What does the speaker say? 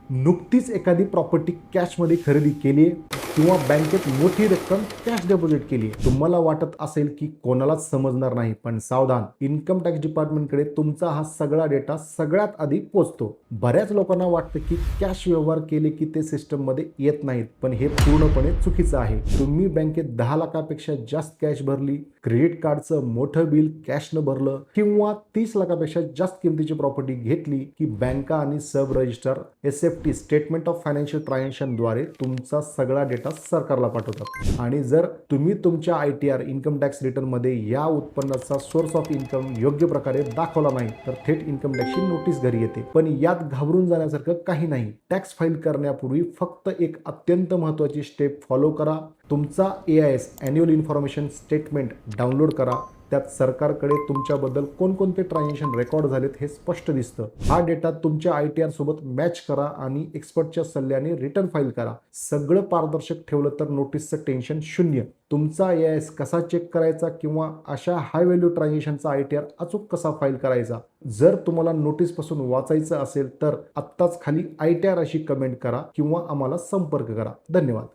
नुकतीच एखादी प्रॉपर्टी कॅशमध्ये खरेदी केली आहे किंवा बँकेत मोठी रक्कम कॅश डिपॉझिट केली आहे, तुम्हाला वाटत असेल की कोणालाच समजणार नाही, पण सावधान, इन्कम टॅक्स डिपार्टमेंटकडे तुमचा हा सगळा डेटा सगळ्यात आधी पोहोचतो. बऱ्याच लोकांना वाटतं की कॅश व्यवहार केले की ते सिस्टममध्ये येत नाहीत, पण हे पूर्णपणे चुकीचं आहे. तुम्ही बँकेत 10 लाखापेक्षा जास्त कॅश भरली, क्रेडिट कार्डचं मोठं बिल कॅशनं भरलं किंवा 30 लाखापेक्षा जास्त किमतीची प्रॉपर्टी घेतली की बँका आणि sub registrar SFT statement of financial transaction द्वारे तुमचा सगळा डेटा सरकारला पाठवतात. आणि जर तुम्ही तुमच्या ITR इन्कम टॅक्स रिटर्न मध्ये या उत्पन्नाचा सोर्स ऑफ इन्कम योग्य प्रकारे दाखवला नाही तर थेट इन्कम टॅक्सची नोटीस घरी येते. पण यात घाबरून जाण्यासारखं काही नाही. टॅक्स फाईल करण्यापूर्वी फक्त एक अत्यंत महत्त्वाची स्टेप फॉलो करा. तुमचा AIS annual information statement download करा. त्यात सरकारकडे तुमच्याबद्दल कोणकोणते ट्रान्झॅक्शन रेकॉर्ड झालेत हे स्पष्ट दिसतं. हा डेटा तुमच्या ITR सोबत मॅच करा आणि एक्सपर्टच्या सल्ल्याने रिटर्न फाईल करा. सगळं पारदर्शक ठेवलं तर नोटीसचं टेन्शन शून्य. तुमचा AIS कसा चेक करायचा किंवा अशा हाय व्हॅल्यू ट्रान्झॅक्शनचा ITR अचूक कसा फाईल करायचा, जर तुम्हाला नोटीसपासून वाचायचं असेल तर आत्ताच खाली ITR अशी कमेंट करा किंवा आम्हाला संपर्क करा. धन्यवाद.